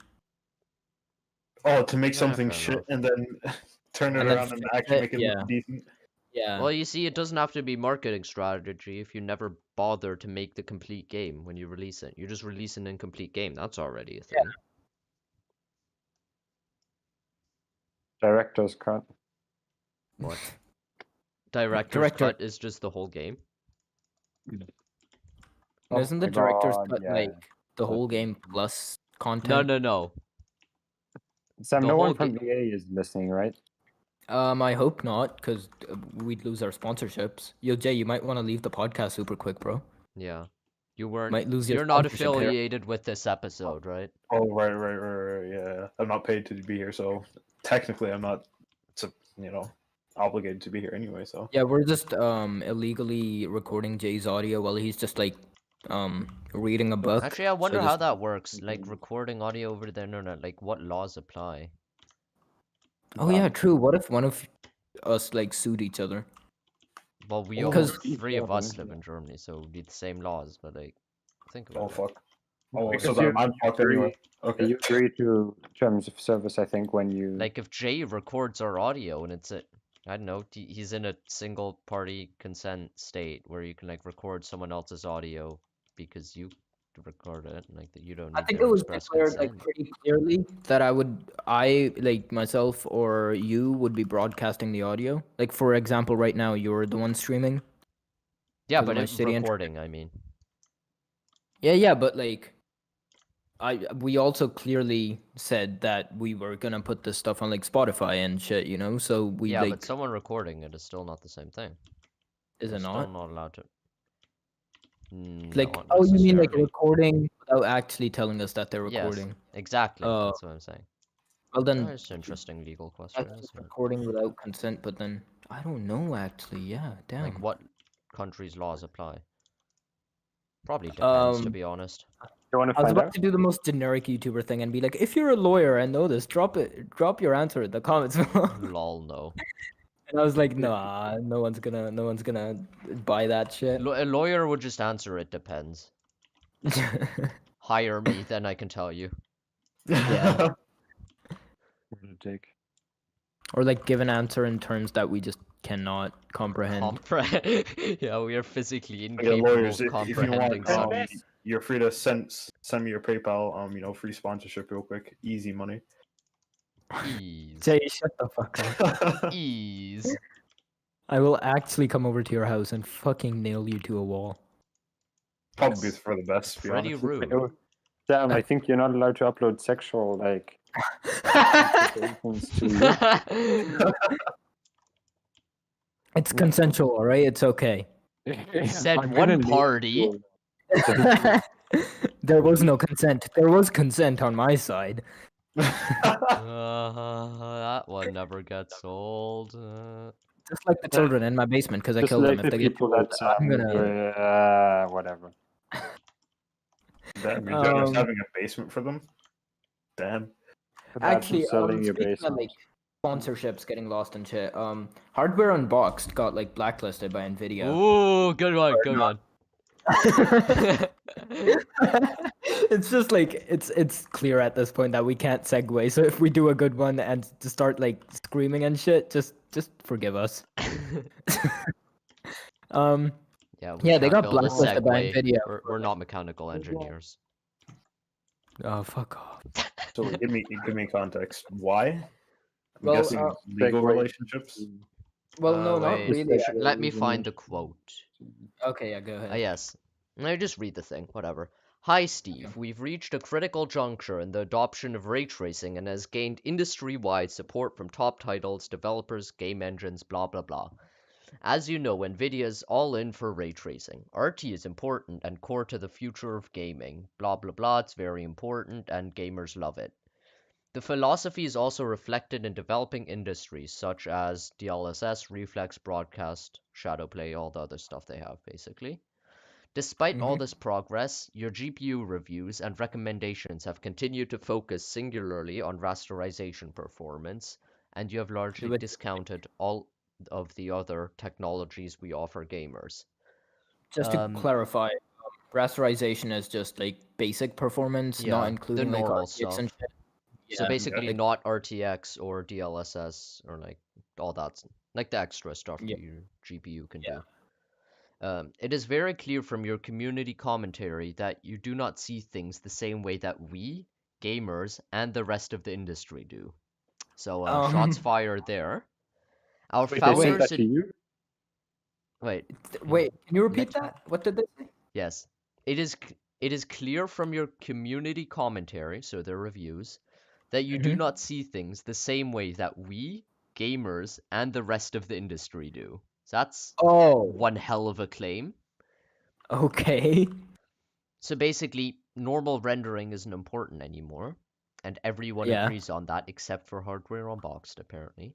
Oh, to make Yeah, something fair shit enough. and then turn it And then around and fix actually it, make it yeah. look decent. Yeah. Well, you see, it doesn't have to be marketing strategy if you never bother to make the complete game when you release it. You just release an incomplete game. That's already a thing. Director's cut. What? Director's Director- cut is just the whole game. Oh Isn't the my director's God, cut yeah. like the whole Okay. game plus No, content? no. Sam, The no whole one from EA is listening, right? I hope not, because we'd lose our sponsorships. Yo, Jay, you might want to leave the podcast super quick, bro. Yeah. You weren't. Might lose your You're not sponsorship here. affiliated with this episode, right? Oh, right. Yeah, I'm not paid to be here, so technically I'm not, obligated to be here anyway. So Yeah, we're just illegally recording Jay's audio while he's just like reading a book. Actually, I wonder so how just... that works. Like recording audio over the internet. Like, what laws apply? Oh yeah, true. What if one of us like sued each other? Well, we Oh, all Because- three of us Yeah. live in Germany, so it'd be the same laws. But like, think oh about it. fuck. Oh, Because so then I'm fucked agree- anyway. Okay. You agree to terms of service, I think, when you Like, if Jay records our audio and it's I don't know, he's in a single party consent state where you can like record someone else's audio because you record it, like that you don't I need think their it was express declared consent. like pretty clearly that I like myself or you would be broadcasting the audio. Like for example, right now you're the one streaming. Yeah, to but my it, Stadia recording, I mean. Yeah, but like we also clearly said that we were gonna put this stuff on like Spotify and shit, you know. So we Yeah, like but someone recording it is still not the same thing. is They're it still not? not allowed to. Like Not oh, you mean like necessarily. recording without actually telling us that they're Yes, recording? exactly. Oh. That's what I'm saying. Well then That's an interesting legal question, that's just isn't it? recording without consent, but then I don't know actually, yeah, damn. Like what countries' laws apply? Probably depends, to Um, be honest. you want to I was find about out. to do the most generic YouTuber thing and be like, if you're a lawyer and know this, drop your answer in the comments below. Lol, no. And I was like, nah, no one's gonna buy that shit. A lawyer would just answer it depends. Hire me, then I can tell you. Yeah. Take. Or like give an answer in terms that we just cannot comprehend. Yeah, we are physically Okay, incapable lawyers, of if you comprehending want, something. you're free to send me your PayPal, free sponsorship real quick, easy money. Ease. Jay, shut the fuck up. Ease. I will actually come over to your house and fucking nail you to a wall. Probably for the best, to be Pretty honest. rude. Sam, I think you're not allowed to upload sexual things to you. It's consensual, alright? It's okay. You said I'm gonna one leave party. you. There was no consent. There was consent on my side. That one never gets old. Just like the children in my basement, because I Just killed like them. If the they get people too old, that I'm gonna. whatever. Damn, you're just Um, having a basement for them? Damn. Actually, selling your speaking of basement. like sponsorships getting lost and shit, Hardware Unboxed got like blacklisted by Nvidia. Ooh, good one, good one. It's just like it's clear at this point that we can't segue. So if we do a good one and to start like screaming and shit, just forgive us. Yeah, Yeah, they can't got build a blacklisted by segue. Nvidia. We're not mechanical engineers. Oh fuck off. So give me context. Why? I'm Well, guessing legal segue. relationships. Well, no, not wait. really. Let me find the quote. Okay, yeah, go ahead. Yes. I just read the thing, whatever. Hi Steve, we've reached a critical juncture in the adoption of ray tracing and has gained industry-wide support from top titles, developers, game engines, blah blah blah. As you know, Nvidia's all in for ray tracing. RT is important and core to the future of gaming. Blah blah blah, it's very important and gamers love it. The philosophy is also reflected in developing industries such as DLSS, Reflex, Broadcast, Shadowplay, all the other stuff they have basically. Despite all this progress, your GPU reviews and recommendations have continued to focus singularly on rasterization performance, and you have largely discounted all of the other technologies we offer gamers. Just to clarify, rasterization is just like basic performance, Yeah, not the including like normal RTX stuff. and shit. So Yeah, basically like- not RTX or DLSS or like all that, like the extra stuff Yeah. your GPU can Yeah. do. It is very clear from your community commentary that you do not see things the same way that we, gamers, and the rest of the industry do. So, shots fired there. Our Wait, they said founders... that to you? Wait, Wait, can you repeat Next that? What did they say? yes. It is clear from your community commentary, so their reviews, that you do Mhm. not see things the same way that we, gamers, and the rest of the industry do. So that's Oh, one hell of a claim. okay. So basically, normal rendering isn't important anymore, and everyone Yeah. agrees on that except for Hardware Unboxed, apparently.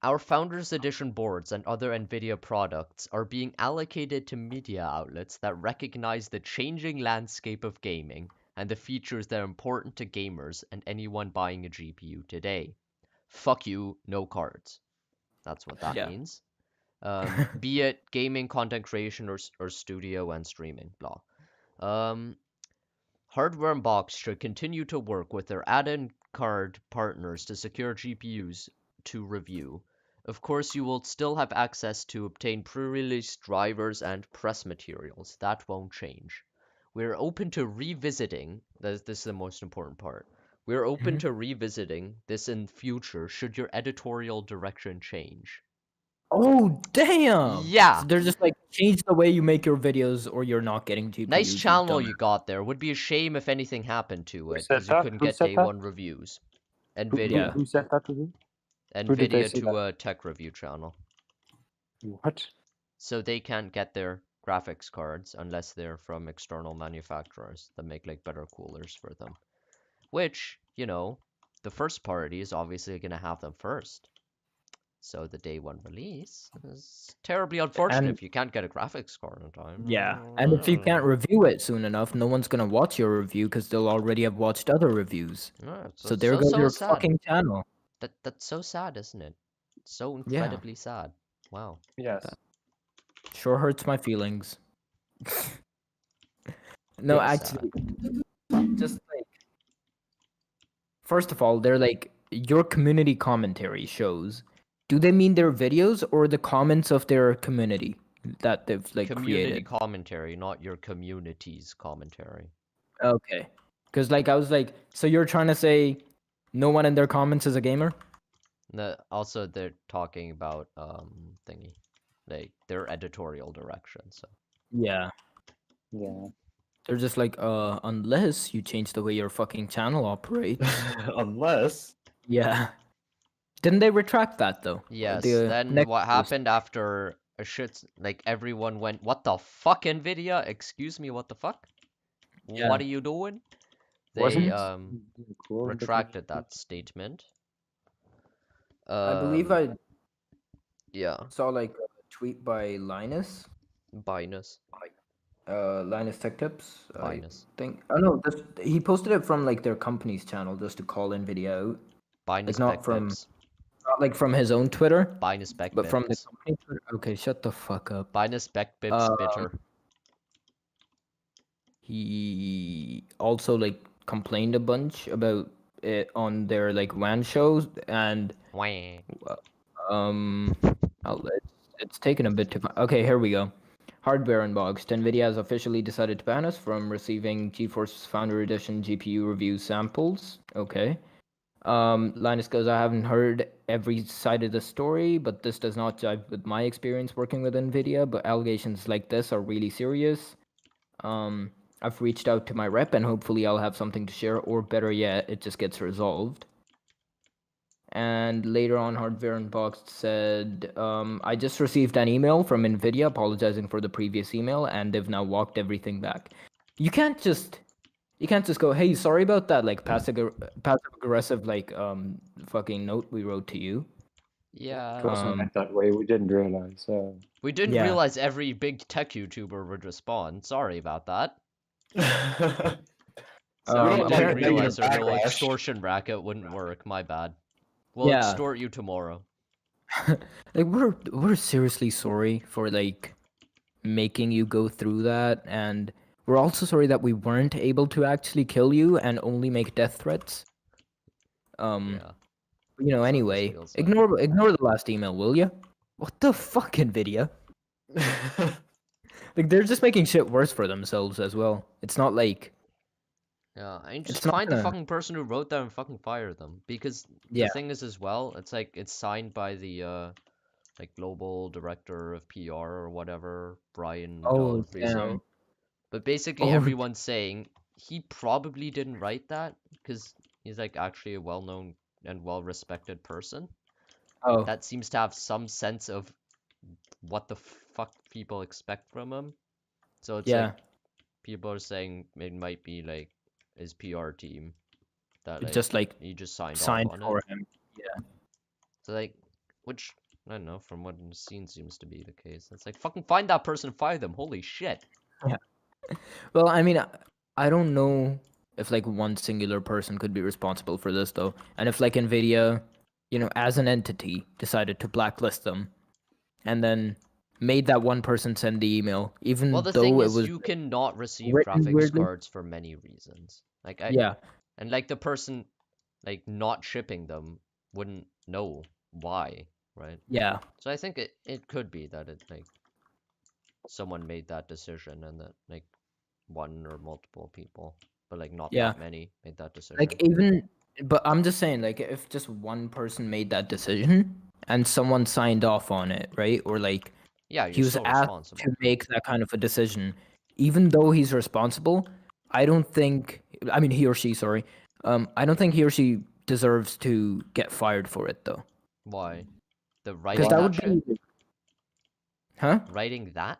Our Founders Edition boards and other Nvidia products are being allocated to media outlets that recognize the changing landscape of gaming and the features that are important to gamers and anyone buying a GPU today. Fuck you, no cards. That's what that Yeah. means. Be it gaming, content creation, or studio and streaming, blah. Um, Hardware Unboxed should continue to work with their add-in card partners to secure GPUs to review. Of course, you will still have access to obtain pre-release drivers and press materials. That won't change. We're open to revisiting, this is the most important part. We're open Mhm. to revisiting this in future should your editorial direction change. Oh, damn. Yeah, So they're just like change the way you make your videos, or you're not getting nice GPUs. You channel dumb. you got there. Would be a shame if anything happened to Who it, said because you that? couldn't Who get said day that? one reviews. Who, who, Yeah. Nvidia. who said that to you? Who did they Nvidia say to that? a tech review channel. What? So they can't get their graphics cards unless they're from external manufacturers that make like better coolers for them. Which, you know, the first party is obviously going to have them first. So the day one release is terribly unfortunate And if you can't get a graphics card in time. yeah, and if you can't review it soon enough, no one's gonna watch your review because they'll already have watched other reviews. Yeah, So there goes so your sad. fucking channel. That's so sad, isn't it? So Yeah. incredibly sad. Wow. Yes. Sure hurts my feelings. No, Big actually, sad. just like first of all, they're like your community commentary shows. Do they mean their videos or the comments of their community that they've like Community created? commentary, not your community's commentary. Okay. Because like I was like, so you're trying to say no one in their comments is a gamer? Also, they're talking about thingy, like their editorial direction. So Yeah. Yeah. They're just like, unless you change the way your fucking channel operates. Unless. Yeah. Didn't they retract that though? yes, The then next what post. happened after a shit? Like everyone went, "What the fuck, Nvidia? Excuse me, what the fuck? Yeah. What are you doing?" They Wasn't cool retracted that statement. I believe I Yeah, saw like a tweet by Linus. Binus, Linus Tech Tips. I Binus, think. Oh no, he posted it from like their company's channel just to call Nvidia out. Binus not Beck from- Bips, Not like from his own Twitter, Binus Beck but from the Bips, company Twitter. Okay, shut the fuck up. Binus Beck Bips Um, bitter. He also like complained a bunch about it on their like WAN shows, and Wah. it's taken a bit to. Okay, here we go. Hardware Unboxed. Nvidia has officially decided to ban us from receiving GeForce Founder Edition GPU review samples. Okay. Linus goes, I haven't heard every side of the story, but this does not jive with my experience working with Nvidia, but allegations like this are really serious. I've reached out to my rep and hopefully I'll have something to share, or better yet, it just gets resolved. And later on, Hardware Unboxed said, I just received an email from Nvidia apologizing for the previous email, and they've now walked everything back. You can't just go, hey, sorry about that, like passive aggressive, like fucking note we wrote to you. Yeah, It wasn't meant that way. We didn't realize. we didn't Yeah. realize every big tech YouTuber would respond. Sorry about that. Sorry, don't didn't like realize our negative little backlash. extortion racket wouldn't work. My bad. We'll Yeah. extort you tomorrow. Like we're seriously sorry for like making you go through that, and we're also sorry that we weren't able to actually kill you and only make death threats. Yeah. You know, That's what this anyway, feels like. ignore the last email, will you? What the fuck, Nvidia? Like they're just making shit worse for themselves as well. It's not like Yeah, I It's just not find the gonna- fucking person who wrote that and fucking fire them. Because Yeah. the thing is as well, it's like it's signed by the like global director of PR or whatever, Brian Oh, Del Rizzo. damn. But basically, Oh. everyone's saying he probably didn't write that because he's like actually a well-known and well-respected person Oh, that seems to have some sense of what the fuck people expect from him. So it's yeah. like people are saying it might be like his PR team that like Just like he just signed off signed on for it. him. Yeah. So like, which I don't know, from what I've seen seems to be the case. It's like fucking find that person, and fire them. Holy shit. Well, I mean, I don't know if like one singular person could be responsible for this though, and if like Nvidia, as an entity, decided to blacklist them, and then made that one person send the email, even Well, the though thing it is, was you cannot receive written graphics weirdly. cards for many reasons. Like Yeah, and like the person like not shipping them wouldn't know why, right? yeah, So I think it could be that it like someone made that decision and that like one or multiple people, but like not yeah. that many made that decision. Like but I'm just saying, like, if just one person made that decision and someone signed off on it, right? Or like Yeah, he you're was still asked responsible. to make that kind of a decision, even though he's responsible, I don't think. I mean, he or she. Sorry. I don't think he or she deserves to get fired for it though, Why? The because writing that that would shit? be. Huh? Writing that?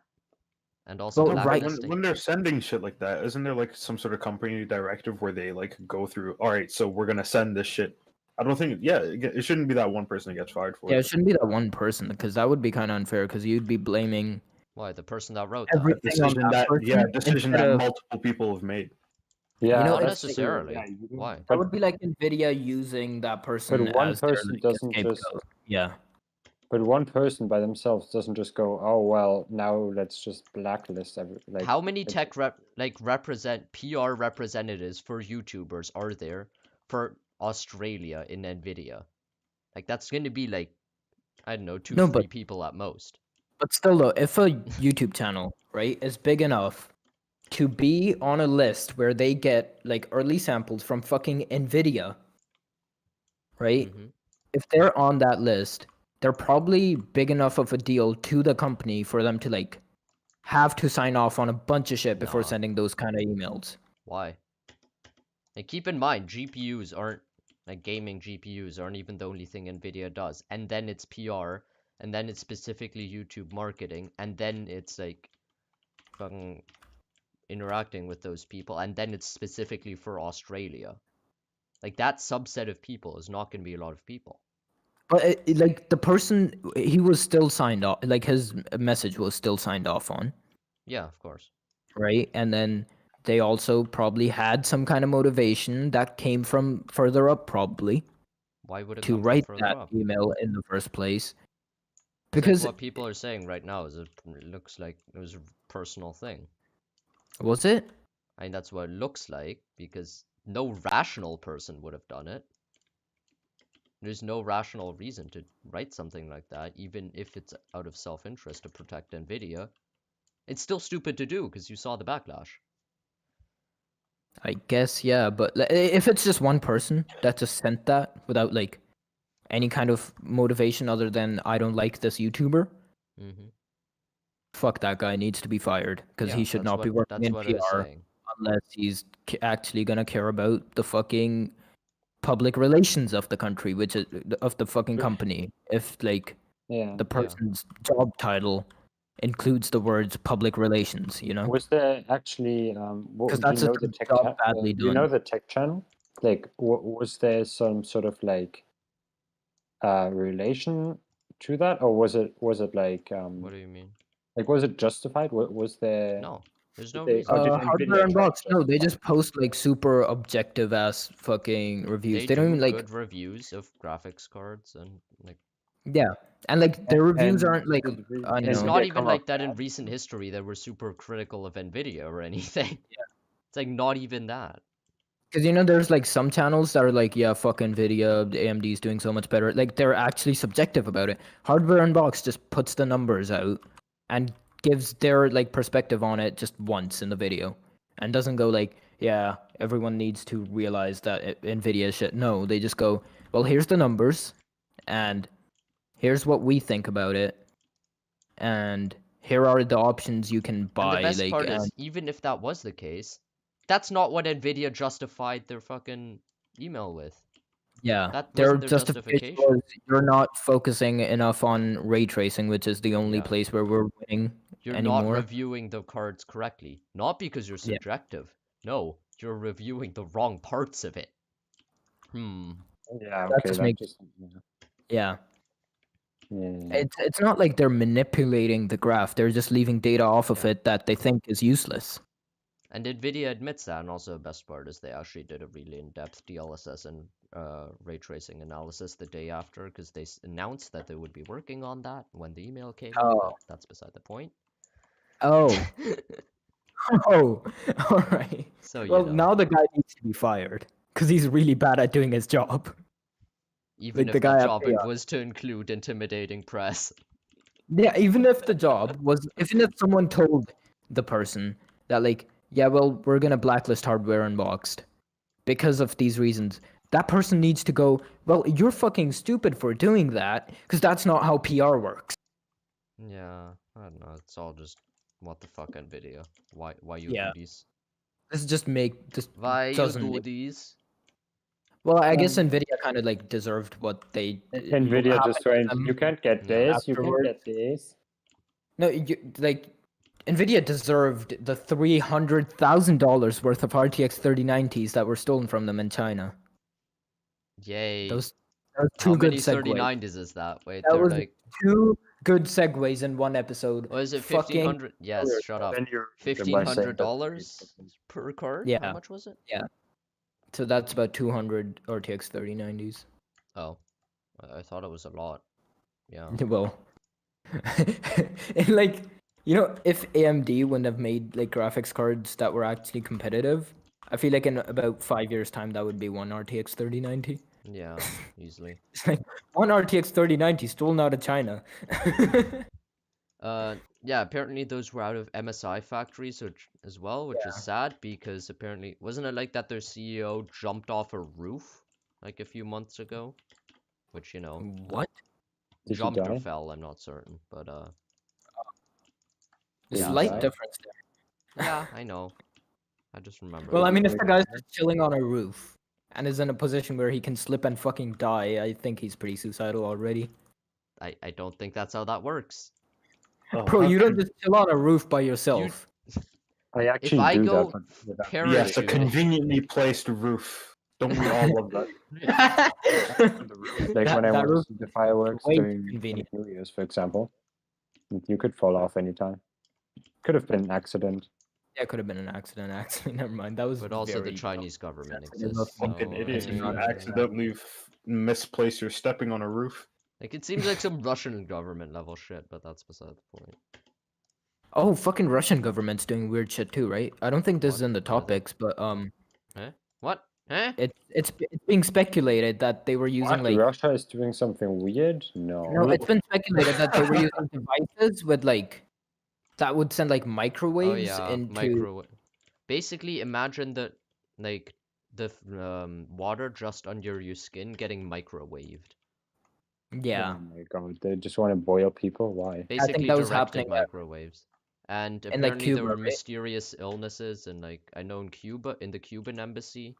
And also Well, No, but blacklisting? when they're sending shit like that, isn't there like some sort of company directive where they like go through? All right, so we're gonna send this shit. I don't think. Yeah, it shouldn't be that one person that gets fired for Yeah, it. it shouldn't be that one person because that would be kind of unfair because you'd be blaming Why? The person that wrote that? everything on Decision that that person decision instead that of. multiple people have made. Yeah, Not that's true. necessarily. Yeah, you Why? That But would be like Nvidia using that person one as their person like doesn't scapegoat. just. Yeah. But one person by themselves doesn't just go, oh well, now let's just blacklist like. How many it's- tech represent PR representatives for YouTubers are there for Australia in Nvidia? Like that's going to be like I don't know, two, No, three but people at most. still though, if a YouTube channel, right, is big enough to be on a list where they get like early samples from fucking Nvidia, right? Hmm. If they're on that list, they're probably big enough of a deal to the company for them to like have to sign off on a bunch of shit before Nah. sending those kind of emails. Why? And keep in mind, GPUs aren't like gaming GPUs aren't even the only thing Nvidia does. And then it's PR, and then it's specifically YouTube marketing, and then it's like fucking interacting with those people, and then it's specifically for Australia. Like that subset of people is not going to be a lot of people. But like the person, he was still signed off. Like his message was still signed off on, Yeah, of course. right? And then they also probably had some kind of motivation that came from further up, probably, Why would it to come from write further that up? email in the first place. It's like Because what people are saying right now is it looks like it was a personal thing. was it? I mean, that's what it looks like because no rational person would have done it. There's no rational reason to write something like that, even if it's out of self-interest to protect Nvidia. It's still stupid to do because you saw the backlash. I guess yeah, but if it's just one person that just sent that without like any kind of motivation other than I don't like this YouTuber, Mm-hmm. fuck that guy needs to be fired because Yeah, he should not be working that's in what I was PR saying. unless he's actually gonna care about the fucking public relations of the country, which is of the fucking company. If like Yeah. the person's job title includes the words public relations, Was there actually because do you that's know just the a tech job badly do you know done. the tech channel? Like, was there some sort of like relation to that, or was it like What do you mean? like was it justified? Was there? No, there's no They, reason. or did Hardware Nvidia try to Unboxed. No, they justify just it? post like super objective ass fucking reviews. They They don't do even like, good reviews of graphics cards and like yeah, and like their reviews And aren't like, did I don't it's know. not Nvidia even come up like that in bad? recent history that we're super critical of Nvidia or anything. It's like not even that. Because there's like some channels that are like, yeah, fuck Nvidia, the AMD's doing so much better. Like they're actually subjective about it. Hardware Unboxed just puts the numbers out and gives their like perspective on it just once in the video, and doesn't go like, yeah, everyone needs to realize that Nvidia is shit. No, they just go, well, here's the numbers, and here's what we think about it, and here are the options you can And the buy. best Like, part is, even if that was the case, that's not what Nvidia justified their fucking email with. yeah, That their wasn't their justification justification. was you're not focusing enough on ray tracing, which is the only Yeah. place where we're winning You're not anymore. reviewing the cards correctly. Not because you're Yeah. subjective. No, you're reviewing the wrong parts of it. Yeah, That okay, just that makes just yeah. yeah. It's not like they're manipulating the graph. They're just leaving data off of Yeah. it that they think is useless. And Nvidia admits that, and also the best part is they actually did a really in-depth DLSS and ray tracing analysis the day after, because they announced that they would be working on that when the email came in, but that's beside the point. Oh. Oh, all right. So, Well, now the guy needs to be fired because he's really bad at doing his job. even like if the the guy at job Payout. was to include intimidating press. Yeah, even if the job was, even if someone told the person that, like, yeah, well, we're gonna blacklist hardware unboxed because of these reasons, that person needs to go, well, you're fucking stupid for doing that because that's not how PR works. Yeah, I don't know. It's all just what the fuck Nvidia. Why you Yeah. do this? This just Why you doesn't do make. this? Well, I guess Nvidia kind of like deserved what they Nvidia happened just to went, them. you can't get Yeah. this, you can't Afterwards. get this. No, like Nvidia deserved the $300,000 worth of RTX 3090s that were stolen from them in China. Yay. Those are How two good many segues. 3090s is that? Wait, That they're was like, two good segues in one episode. what is it, Fucking 1500? Yes, killer. shut up. Then you're by saying that- $1,500 per card? Yeah. How much was it? So that's about 200 RTX 3090s. Oh, I thought it was a lot. Yeah. Well, and like, you know, if AMD wouldn't have made like graphics cards that were actually competitive, I feel like in about 5 years' time that would be one RTX 3090. Yeah, easily. It's like one RTX 3090 stolen out of China. Yeah, apparently those were out of MSI factories as well, which is sad because apparently, wasn't it like that their CEO jumped off a roof like a few months ago? Which, you know, What? Did he jumped or die? fell, I'm not certain, but There's Yeah, slight so- difference there. yeah, I know. I just remember. Well, that. I mean, if the guy's just chilling on a roof and is in a position where he can slip and fucking die, I think he's pretty suicidal already. I don't think that's how that works. Oh, Bro, how you don't could- just chill on a roof by yourself. I If actually I do go that. Without parachute, Yes, a conveniently placed roof. Don't we all love that? like when I that watch roof the fireworks way too during convenient. New Year's, for example, you could fall off anytime. Could have been an accident. Yeah, it could have been an accident. Actually, never mind. That was. but also the very, Chinese government sensitive of exists. So, Fucking idiot. If you not accidentally misplace your stepping on a roof. like, it seems like some Russian government level shit, but that's beside the point. Oh, fucking Russian government's doing weird shit too, right? I don't think this is What? in the What is it? topics, but What? Eh? it's being speculated that they were using What? like Russia is doing something weird? No. no, it's been speculated that they were using devices with like that would send like Oh microwaves yeah, into microwave. Basically, imagine the like the water just under your skin getting microwaved. yeah. Oh my god, they just want to boil people? Why? Basically, that was directed happening at- microwaves. And in, like, apparently there Cuba, were right? mysterious illnesses, and like I know in Cuba, in the Cuban embassy,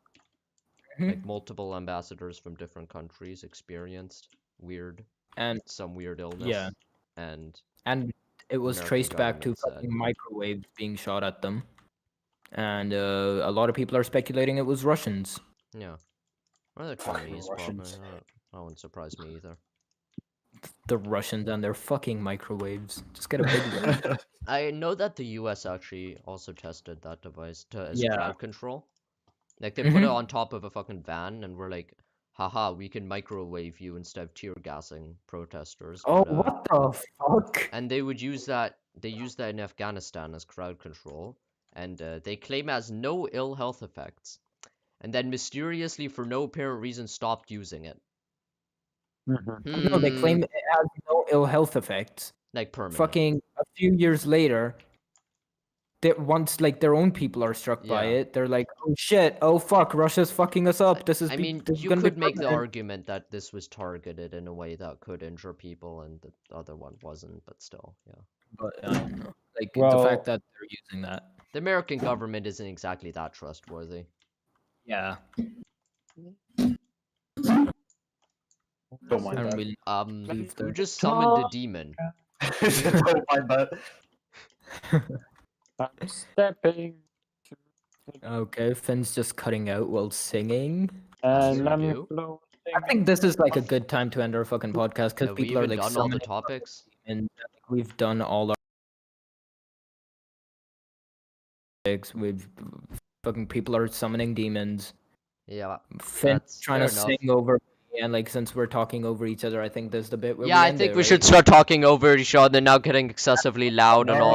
Mhm. like multiple ambassadors from different countries experienced And some weird illness. And it was American traced back to government said- fucking microwaves being shot at them. And a lot of people are speculating it was Russians. yeah, or the Fucking Chinese probably. Russians. That wouldn't surprise me either. The Russians and their fucking microwaves. Just get a big one. I know that the US actually also tested that device as Yeah. crowd control. Like they put it Mhm. on top of a fucking van and we're like, haha, we can microwave you instead of tear gassing protesters. Oh, but, what the fuck? And they would use that. They used that in Afghanistan as crowd control, and they claim it has no ill health effects, and then mysteriously, for no apparent reason, stopped using it. No, they claim it has no ill health effects. Like permanent. Fucking a few years later, once like their own people are struck by Yeah. it, they're like, "Oh shit! Oh fuck! Russia's fucking us up. This is." I mean, this is you gonna be could make the permanent." argument that this was targeted in a way that could injure people, and the other one wasn't, but still, yeah. but I don't know. Like the Well- fact that they're using that. The American government isn't exactly that trustworthy. Yeah, Don't mind I don't that. really. Leave Who the- just summoned a demon? Don't mind that. I'm stepping Okay, Finn's just cutting out while singing. and you I'm do? floating. I think this is like a good time to end our fucking podcast because Have we people are even like done all the summoning, topics? and we've done all our. We've fucking people are summoning demons. Yeah. Finn's That's trying fair to enough. sing over me, and like since we're talking over each other, I think this is the bit where Yeah, we I end think it, we right? should start talking over each other now, getting excessively loud and all.